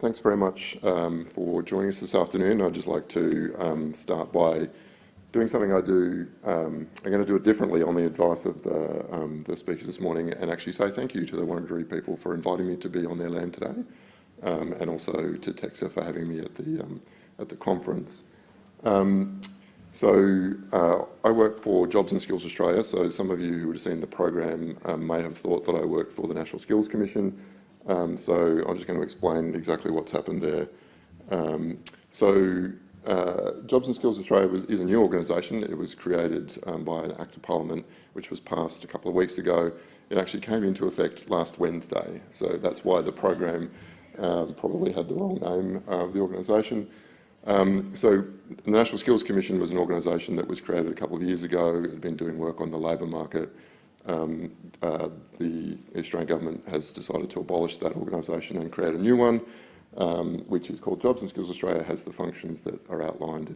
Thanks very much for joining us this afternoon. I'd just like to start by doing something I do. I'm going to do it differently on the advice of the speakers this morning, and actually say thank you to the Wurundjeri people for inviting me to be on their land today, and also to Texa for having me at the conference. I work for Jobs and Skills Australia, so some of you who would have seen the program may have thought that I worked for the National Skills Commission. So I'm just going to explain exactly what's happened there. Jobs and Skills Australia is a new organisation. It was created by an Act of Parliament which was passed a couple of weeks ago. It actually came into effect last Wednesday, so that's why the program probably had the wrong name of the organisation. So the National Skills Commission was an organisation that was created a couple of years ago. It had been doing work on the labour market. The Australian government has decided to abolish that organisation and create a new one, which is called Jobs and Skills Australia. Has the functions that are outlined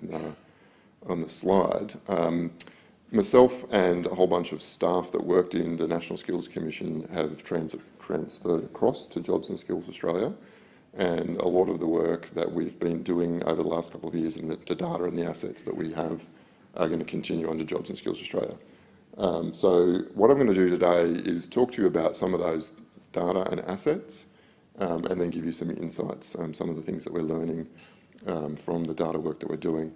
on the slide. Myself and a whole bunch of staff that worked in the National Skills Commission have transferred across to Jobs and Skills Australia, and a lot of the work that we've been doing over the last couple of years and the data and the assets that we have are going to continue under Jobs and Skills Australia. So what I'm going to do today is talk to you about some of those data and assets, and then give you some insights, some of the things that we're learning from the data work that we're doing.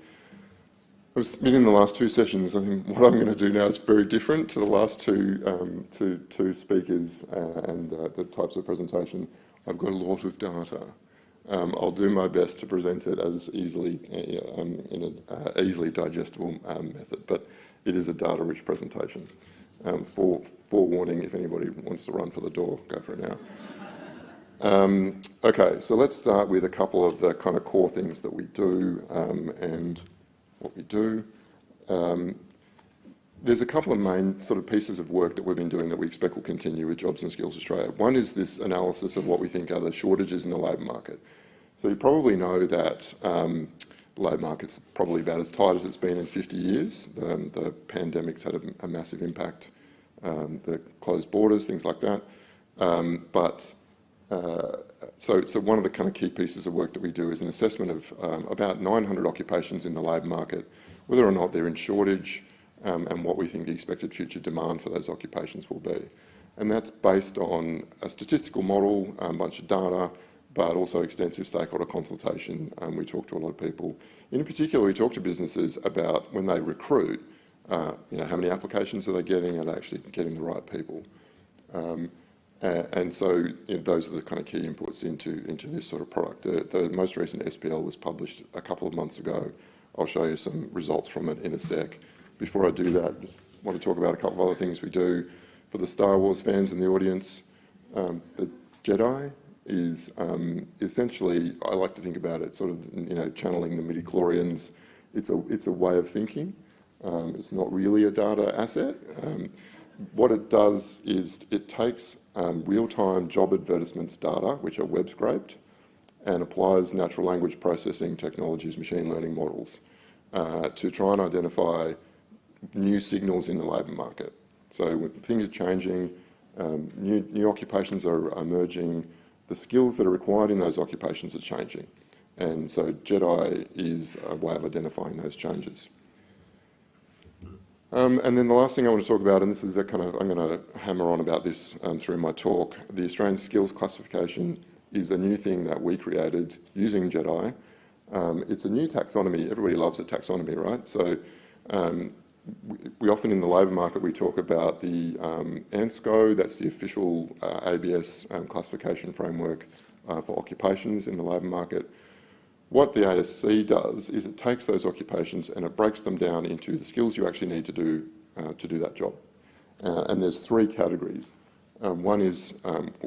I've been in the last two sessions. I think what I'm going to do now is very different to the last two speakers and the types of presentation. I've got a lot of data. I'll do my best to present it as easily in an easily digestible method, but it is a data-rich presentation. Forewarning, if anybody wants to run for the door, go for it now. Okay, so let's start with a couple of the kind of core things that we do and what we do. There's a couple of main sort of pieces of work that we've been doing that we expect will continue with Jobs and Skills Australia. One is this analysis of what we think are the shortages in the labour market. So you probably know that the labour market's probably about as tight as it's been in 50 years. The pandemic's had a massive impact, the closed borders, things like that. So one of the kind of key pieces of work that we do is an assessment of about 900 occupations in the labour market, whether or not they're in shortage, and what we think the expected future demand for those occupations will be. And that's based on a statistical model, a bunch of data, but also extensive stakeholder consultation. We talk to a lot of people. In particular, we talk to businesses about when they recruit, how many applications are they getting? Are they actually getting the right people? And so those are the kind of key inputs into this sort of product. The most recent SPL was published a couple of months ago. I'll show you some results from it in a sec. Before I do that, just want to talk about a couple of other things we do. For the Star Wars fans in the audience, the Jedi is essentially, I like to think about it sort of, channeling the midi-chlorians. It's a way of thinking. It's not really a data asset. What it does is it takes real-time job advertisements data, which are web scraped, and applies natural language processing technologies, machine learning models, to try and identify new signals in the labour market. So when things are changing, new occupations are emerging, the skills that are required in those occupations are changing. And so Jedi is a way of identifying those changes. And then the last thing I want to talk about, and this is I'm going to hammer on about this through my talk, the Australian Skills Classification is a new thing that we created using Jedi. It's a new taxonomy. Everybody loves a taxonomy, right? So we often in the labour market, we talk about the ANSCO, that's the official ABS classification framework for occupations in the labour market. What the ASC does is it takes those occupations and it breaks them down into the skills you actually need to do that job. And there's three categories. One is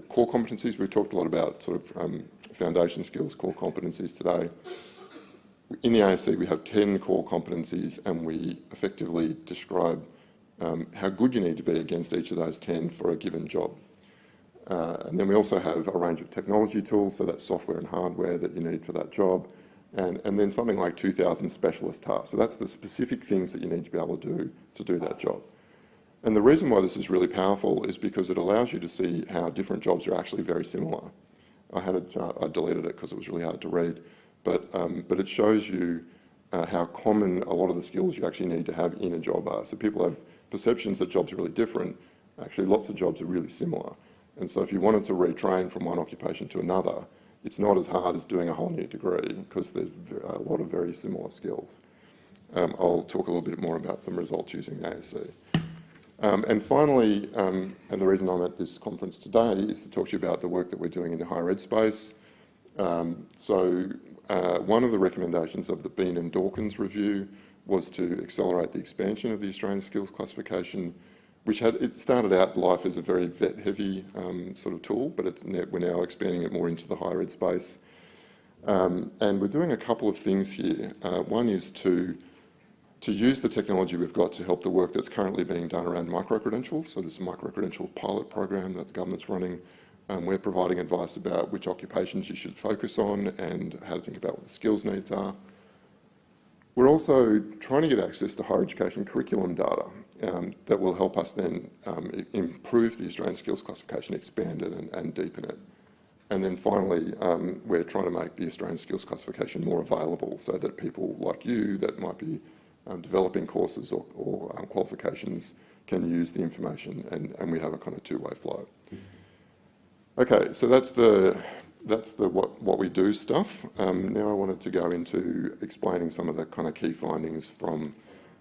core competencies. We've talked a lot about sort of foundation skills, core competencies today. In the ASC, we have 10 core competencies, and we effectively describe how good you need to be against each of those 10 for a given job. And then we also have a range of technology tools, so that's software and hardware that you need for that job, and then something like 2,000 specialist tasks. So that's the specific things that you need to be able to do that job. And the reason why this is really powerful is because it allows you to see how different jobs are actually very similar. I had a chart, I deleted it because it was really hard to read, but it shows you how common a lot of the skills you actually need to have in a job are. So people have perceptions that jobs are really different. Actually, lots of jobs are really similar. And so if you wanted to retrain from one occupation to another, it's not as hard as doing a whole new degree because there's a lot of very similar skills. I'll talk a little bit more about some results using ASC. And finally, and the reason I'm at this conference today is to talk to you about the work that we're doing in the higher ed space. One of the recommendations of the Bean and Dawkins review was to accelerate the expansion of the Australian Skills Classification, which it started out life as a very vet-heavy sort of tool, but we're now expanding it more into the higher ed space. And we're doing a couple of things here. One is to use the technology we've got to help the work that's currently being done around micro-credentials. So there's a micro-credential pilot program that the government's running. We're providing advice about which occupations you should focus on and how to think about what the skills needs are. We're also trying to get access to higher education curriculum data that will help us then improve the Australian Skills Classification, expand it and deepen it. And then finally, we're trying to make the Australian Skills Classification more available so that people like you that might be developing courses or qualifications can use the information, and we have a kind of two-way flow. Okay, so that's the what we do stuff. Now I wanted to go into explaining some of the kind of key findings from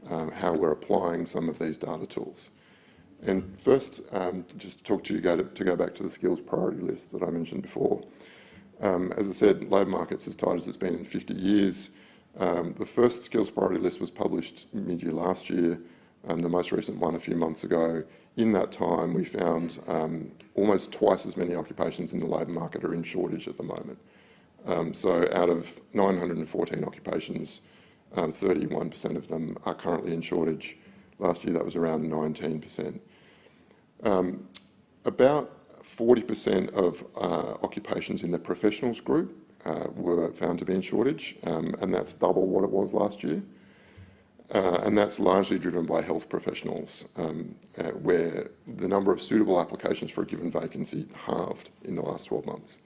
how we're applying some of these data tools. And first, just to talk to you, to go back to the skills priority list that I mentioned before. As I said, labour market's as tight as it's been in 50 years. The first skills priority list was published mid-year last year, the most recent one a few months ago. In that time, we found almost twice as many occupations in the labour market are in shortage at the moment. So out of 914 occupations, 31% of them are currently in shortage. Last year, that was around 19%. About 40% of occupations in the professionals group were found to be in shortage, and that's double what it was last year. And that's largely driven by health professionals, where the number of suitable applications for a given vacancy halved in the last 12 months.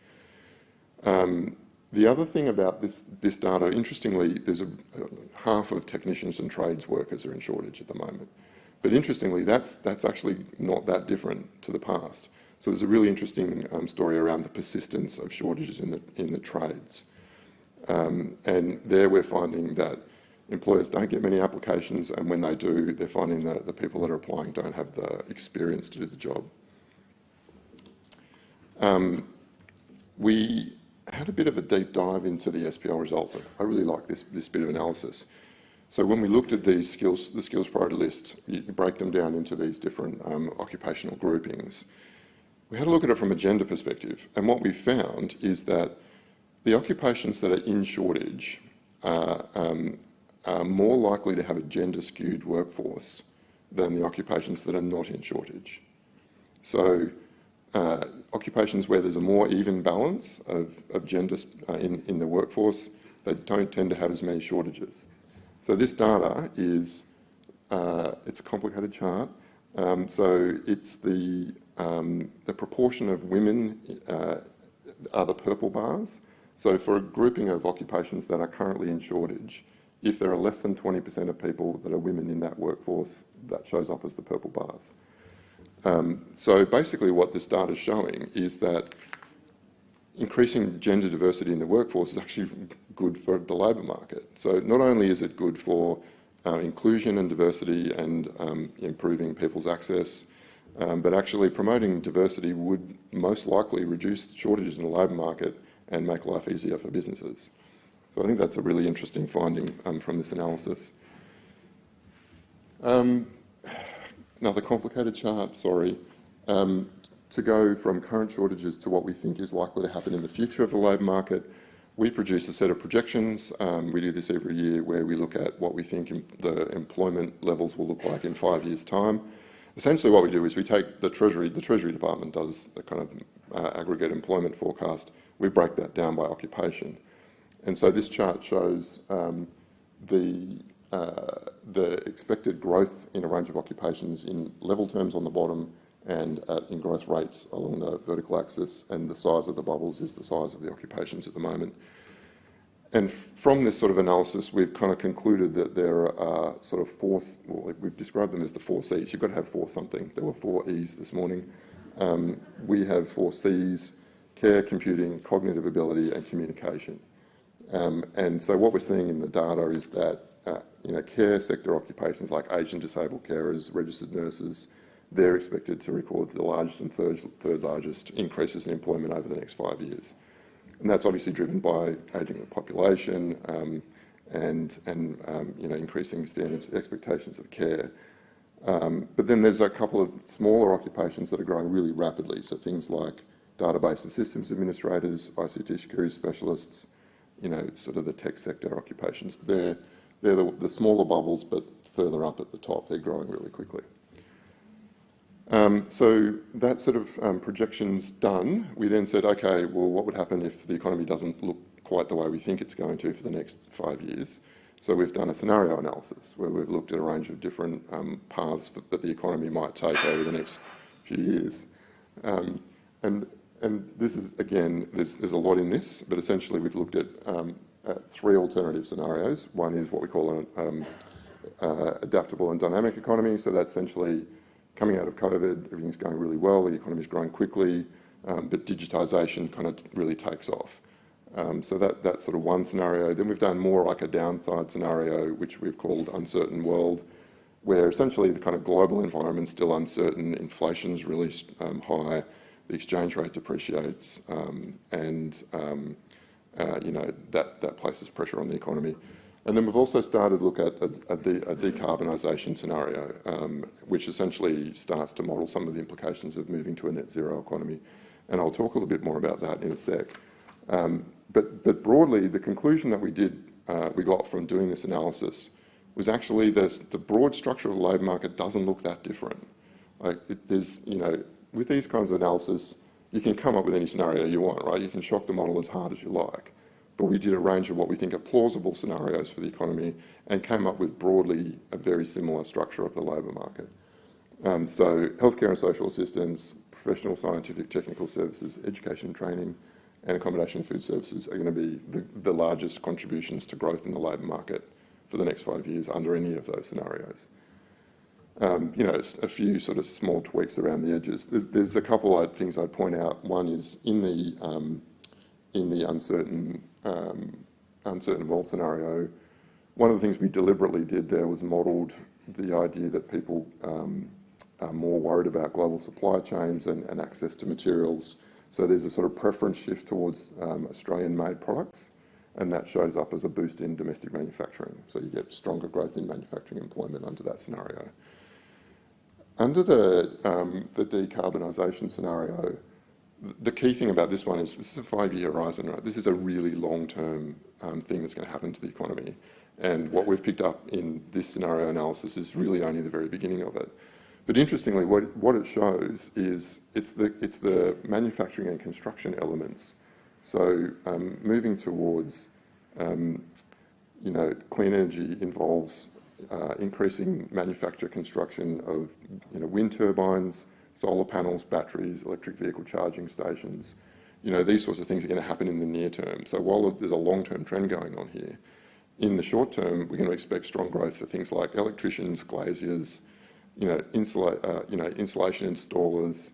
The other thing about this data, interestingly, there's half of technicians and trades workers are in shortage at the moment. But interestingly, that's actually not that different to the past. So there's a really interesting story around the persistence of shortages in the trades. And there we're finding that employers don't get many applications, and when they do, they're finding that the people that are applying don't have the experience to do the job. We had a bit of a deep dive into the SPL results. I really like this bit of analysis. So when we looked at the skills priority list, you break them down into these different occupational groupings. We had a look at it from a gender perspective, and what we found is that the occupations that are in shortage are more likely to have a gender-skewed workforce than the occupations that are not in shortage. So occupations where there's a more even balance of gender in the workforce, they don't tend to have as many shortages. So this data is, it's a complicated chart. So it's the proportion of women are the purple bars. So for a grouping of occupations that are currently in shortage, if there are less than 20% of people that are women in that workforce, that shows up as the purple bars. So basically what this data is showing is that increasing gender diversity in the workforce is actually good for the labour market. So not only is it good for inclusion and diversity and improving people's access, but actually promoting diversity would most likely reduce shortages in the labour market and make life easier for businesses. So I think that's a really interesting finding from this analysis. Another complicated chart, sorry. To go from current shortages to what we think is likely to happen in the future of the labour market, we produce a set of projections. We do this every year where we look at what we think the employment levels will look like in 5 years' time. Essentially what we do is we take the Treasury Department does the kind of aggregate employment forecast. We break that down by occupation. And so this chart shows the expected growth in a range of occupations in level terms on the bottom and in growth rates along the vertical axis, and the size of the bubbles is the size of the occupations at the moment. And from this sort of analysis, we've kind of concluded that there are sort of four, well, we've described them as the 4 Cs. You've got to have 4 something. There were 4 Es this morning. We have 4 Cs: care, computing, cognitive ability, and communication. And so what we're seeing in the data is that care sector occupations like aged and disabled carers, registered nurses, they're expected to record the largest and third largest increases in employment over the next 5 years. And that's obviously driven by ageing of the population and increasing standards, expectations of care. But then there's a couple of smaller occupations that are growing really rapidly. So things like database and systems administrators, ICT security specialists, sort of the tech sector occupations. They're the smaller bubbles, but further up at the top, they're growing really quickly. So that sort of projection's done. We then said, okay, well, what would happen if the economy doesn't look quite the way we think it's going to for the next 5 years? So we've done a scenario analysis where we've looked at a range of different paths that the economy might take over the next few years. And this is, again, there's a lot in this, but essentially we've looked at 3 alternative scenarios. One is what we call an adaptable and dynamic economy. So that's essentially coming out of COVID, everything's going really well, the economy's growing quickly, but digitisation kind of really takes off. So that's sort of one scenario. Then we've done more like a downside scenario, which we've called uncertain world, where essentially the kind of global environment's still uncertain, inflation's really high, the exchange rate depreciates, and that places pressure on the economy. And then we've also started to look at a decarbonisation scenario, which essentially starts to model some of the implications of moving to a net zero economy. And I'll talk a little bit more about that in a sec. But broadly, the conclusion that we got from doing this analysis was actually the broad structure of the labour market doesn't look that different. With these kinds of analysis, you can come up with any scenario you want, right? You can shock the model as hard as you like. But we did a range of what we think are plausible scenarios for the economy and came up with broadly a very similar structure of the labour market. So healthcare and social assistance, professional, scientific, technical services, education and training, and accommodation and food services are going to be the largest contributions to growth in the labour market for the next 5 years under any of those scenarios. A few sort of small tweaks around the edges. There's a couple of things I'd point out. One is in the uncertain world scenario, one of the things we deliberately did there was modelled the idea that people are more worried about global supply chains and access to materials. So there's a sort of preference shift towards Australian-made products, and that shows up as a boost in domestic manufacturing. So you get stronger growth in manufacturing employment under that scenario. Under the decarbonisation scenario, the key thing about this one is this is a 5-year horizon, right? This is a really long-term thing that's going to happen to the economy. And what we've picked up in this scenario analysis is really only the very beginning of it. But interestingly, what it shows is it's the manufacturing and construction elements. So moving towards, clean energy involves increasing manufacture construction of wind turbines, solar panels, batteries, electric vehicle charging stations. These sorts of things are going to happen in the near term. So while there's a long-term trend going on here, in the short term, we're going to expect strong growth for things like electricians, glaziers, insulation installers.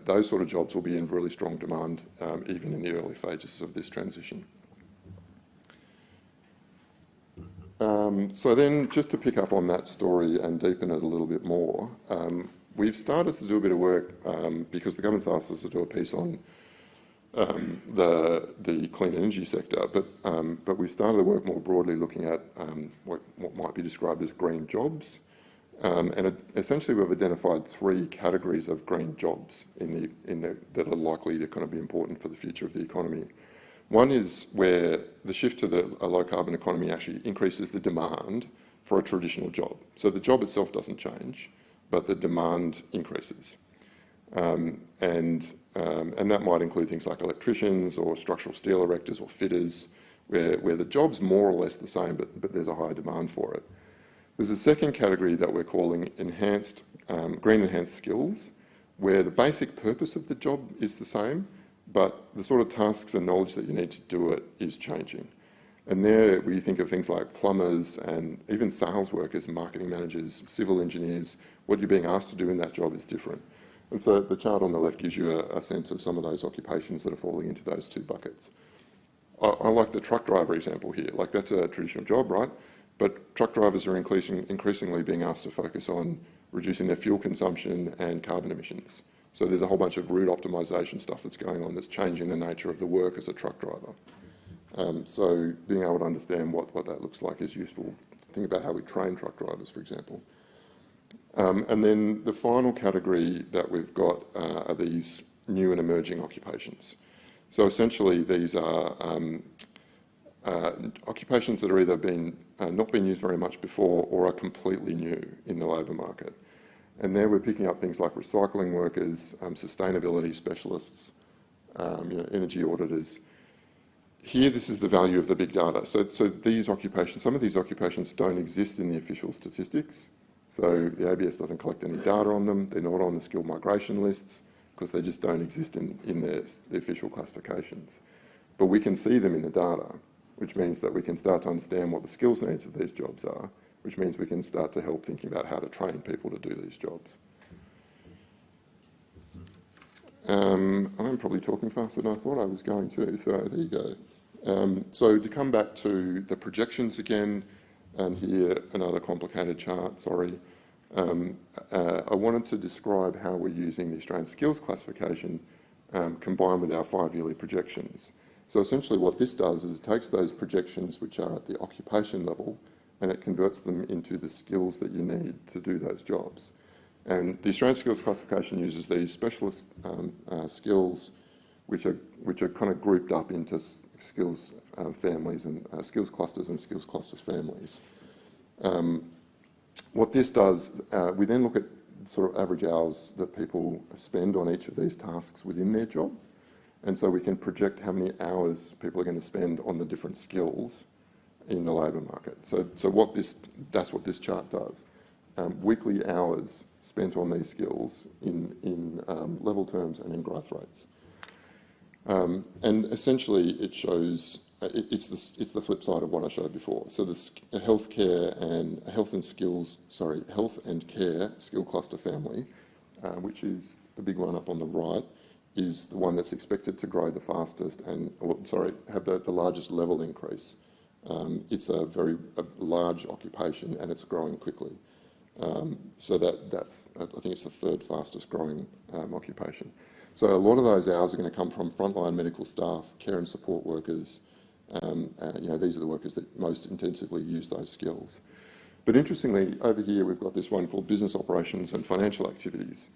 Those sort of jobs will be in really strong demand even in the early phases of this transition. So then, just to pick up on that story and deepen it a little bit more, we've started to do a bit of work because the government's asked us to do a piece on the clean energy sector, but we've started to work more broadly looking at what might be described as green jobs. Essentially, we've identified 3 categories of green jobs that are likely to kind of be important for the future of the economy. One is where the shift to a low-carbon economy actually increases the demand for a traditional job. So the job itself doesn't change, but the demand increases. And that might include things like electricians or structural steel erectors or fitters, where the job's more or less the same, but there's a high demand for it. There's a second category that we're calling enhanced green enhanced skills, where the basic purpose of the job is the same, but the sort of tasks and knowledge that you need to do it is changing. And there we think of things like plumbers and even sales workers, marketing managers, civil engineers. What you're being asked to do in that job is different. And so the chart on the left gives you a sense of some of those occupations that are falling into those two buckets. I like the truck driver example here. Like, that's a traditional job, right? But truck drivers are increasingly being asked to focus on reducing their fuel consumption and carbon emissions. So there's a whole bunch of route optimisation stuff that's going on that's changing the nature of the work as a truck driver. So being able to understand what that looks like is useful. Think about how we train truck drivers, for example. And then the final category that we've got are these new and emerging occupations. So essentially these are occupations that are either not been used very much before or are completely new in the labour market. And there we're picking up things like recycling workers, sustainability specialists, energy auditors. Here, this is the value of the big data. So these occupations, some of these occupations don't exist in the official statistics. So the ABS doesn't collect any data on them. They're not on the skilled migration lists because they just don't exist in the official classifications. But we can see them in the data, which means that we can start to understand what the skills needs of these jobs are, which means we can start to help thinking about how to train people to do these jobs. I'm probably talking faster than I thought I was going to, so there you go. So to come back to the projections again, and here another complicated chart, sorry. I wanted to describe how we're using the Australian Skills Classification combined with our 5-yearly projections. So essentially what this does is it takes those projections which are at the occupation level and it converts them into the skills that you need to do those jobs. And the Australian Skills Classification uses these specialist skills which are kind of grouped up into skills families and skills clusters and skills clusters families. What this does, we then look at sort of average hours that people spend on each of these tasks within their job. And so we can project how many hours people are going to spend on the different skills in the labour market. So that's what this chart does. Weekly hours spent on these skills in level terms and in growth rates. And essentially it shows, it's the flip side of what I showed before. So the health and care skill cluster family, which is the big one up on the right, is the one that's expected to grow the fastest and, have the largest level increase. It's a very large occupation and it's growing quickly. So that's, I think it's the third fastest growing occupation. So a lot of those hours are going to come from frontline medical staff, care and support workers. These are the workers that most intensively use those skills. But interestingly, over here we've got this one called business operations and financial activities.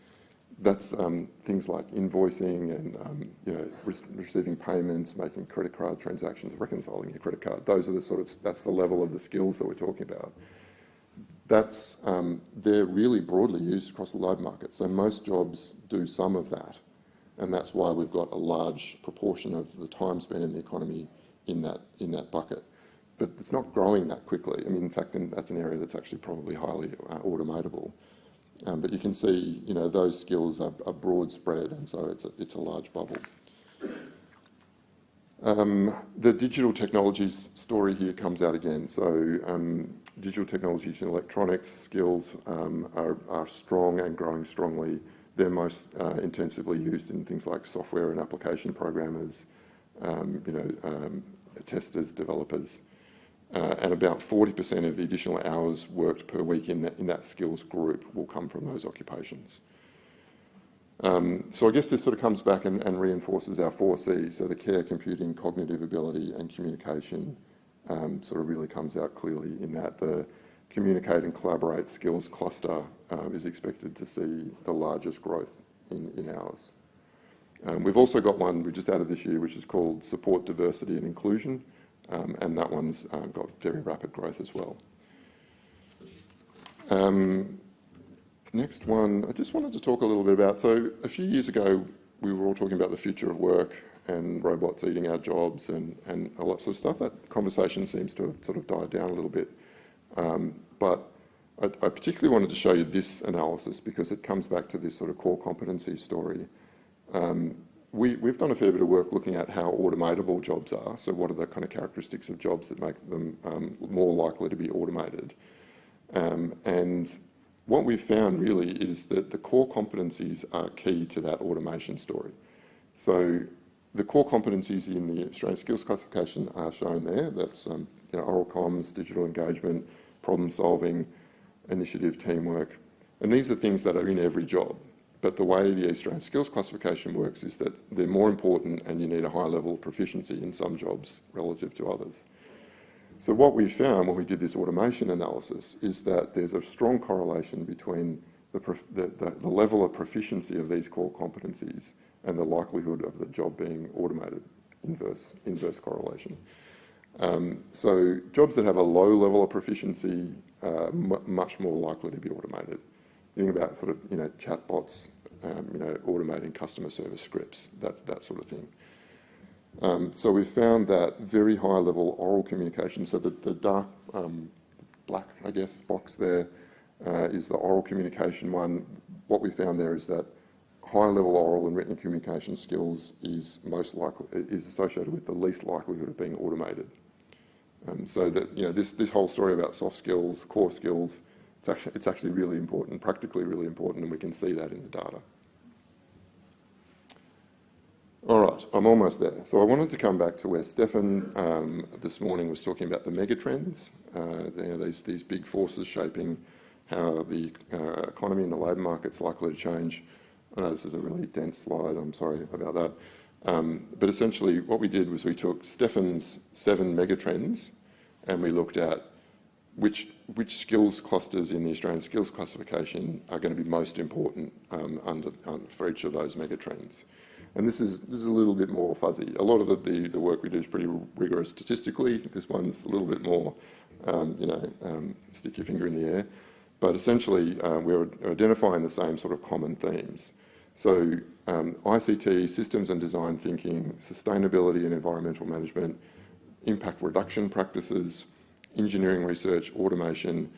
That's things like invoicing and receiving payments, making credit card transactions, reconciling your credit card. Those are that's the level of the skills that we're talking about. They're really broadly used across the labour market. So most jobs do some of that, and that's why we've got a large proportion of the time spent in the economy in that bucket. But it's not growing that quickly. I mean, in fact, that's an area that's actually probably highly automatable. But you can see, those skills are broad spread, and so it's a large bubble. The digital technologies story here comes out again. So digital technologies and electronics skills are strong and growing strongly. They're most intensively used in things like software and application programmers, testers, developers. And about 40% of the additional hours worked per week in that skills group will come from those occupations. So I guess this sort of comes back and reinforces our 4 Cs. So the care, computing, cognitive ability and communication sort of really comes out clearly in that the communicate and collaborate skills cluster is expected to see the largest growth in hours. We've also got one we just added this year, which is called support, diversity and inclusion. And that one's got very rapid growth as well. Next one, I just wanted to talk a little bit about, so a few years ago, we were all talking about the future of work and robots eating our jobs and all that sort of stuff. That conversation seems to have sort of died down a little bit. But I particularly wanted to show you this analysis because it comes back to this sort of core competency story. We've done a fair bit of work looking at how automatable jobs are. So what are the kind of characteristics of jobs that make them more likely to be automated? And what we've found really is that the core competencies are key to that automation story. So the core competencies in the Australian Skills Classification are shown there. That's oral comms, digital engagement, problem solving, initiative, teamwork. And these are things that are in every job. But the way the Australian Skills Classification works is that they're more important and you need a high level of proficiency in some jobs relative to others. So what we found when we did this automation analysis is that there's a strong correlation between the level of proficiency of these core competencies and the likelihood of the job being automated, inverse correlation. So jobs that have a low level of proficiency are much more likely to be automated. You think about sort of, chatbots, automating customer service scripts, that sort of thing. So we found that very high level oral communication, so the dark black, I guess, box there is the oral communication one. What we found there is that high level oral and written communication skills is associated with the least likelihood of being automated. So that, this whole story about soft skills, core skills, it's actually really important, practically really important, and we can see that in the data. All right, I'm almost there. So I wanted to come back to where Stefan this morning was talking about the megatrends, these big forces shaping how the economy and the labour market's likely to change. I know this is a really dense slide, I'm sorry about that. But essentially what we did was we took Stefan's 7 megatrends and we looked at which skills clusters in the Australian Skills Classification are going to be most important for each of those megatrends. And this is a little bit more fuzzy. A lot of the work we do is pretty rigorous statistically. This one's a little bit more, stick your finger in the air. But essentially, we're identifying the same sort of common themes. So ICT, systems and design thinking, sustainability and environmental management, impact reduction practices, engineering research, automation,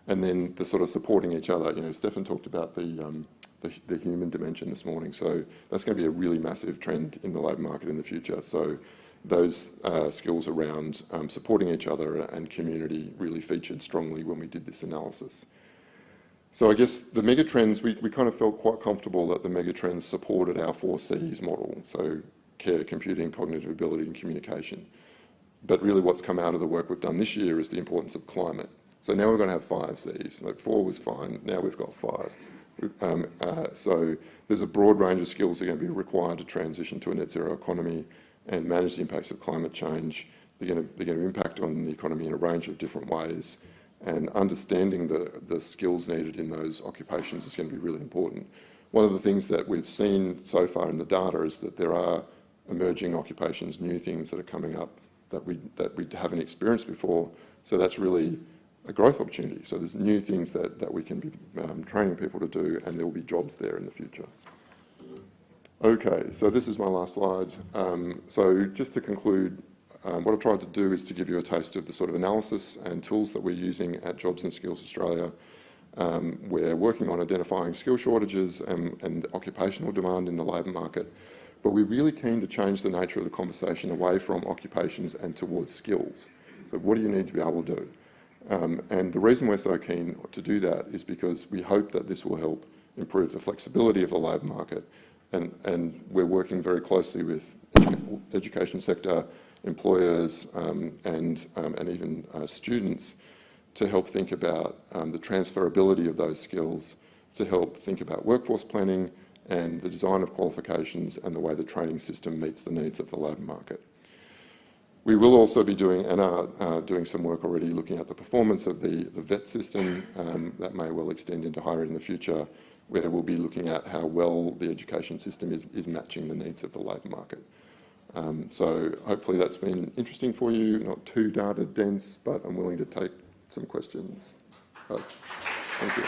and then the sort of supporting each other. Stefan talked about the human dimension this morning, so that's going to be a really massive trend in the labour market in the future. So those skills around supporting each other and community really featured strongly when we did this analysis. So I guess the megatrends, we kind of felt quite comfortable that the megatrends supported our 4 Cs model, so care, computing, cognitive ability and communication. But really what's come out of the work we've done this year is the importance of climate. So now we're going to have 5 Cs. Like 4 was fine, now we've got 5. So there's a broad range of skills that are going to be required to transition to a net zero economy and manage the impacts of climate change. They're going to impact on the economy in a range of different ways, and understanding the skills needed in those occupations is going to be really important. One of the things that we've seen so far in the data is that there are emerging occupations, new things that are coming up that we haven't experienced before. So that's really a growth opportunity. So there's new things that we can be training people to do, and there will be jobs there in the future. Okay, so this is my last slide. So just to conclude, what I've tried to do is to give you a taste of the sort of analysis and tools that we're using at Jobs and Skills Australia. We're working on identifying skill shortages and occupational demand in the labour market, but we're really keen to change the nature of the conversation away from occupations and towards skills. So what do you need to be able to do? And the reason we're so keen to do that is because we hope that this will help improve the flexibility of the labour market, and we're working very closely with education sector, employers and even students to help think about the transferability of those skills, to help think about workforce planning and the design of qualifications and the way the training system meets the needs of the labour market. We will also be doing, and are doing some work already looking at the performance of the VET system that may well extend into higher ed in the future, where we'll be looking at how well the education system is matching the needs of the labour market. So hopefully that's been interesting for you, not too data dense, but I'm willing to take some questions. Thank you.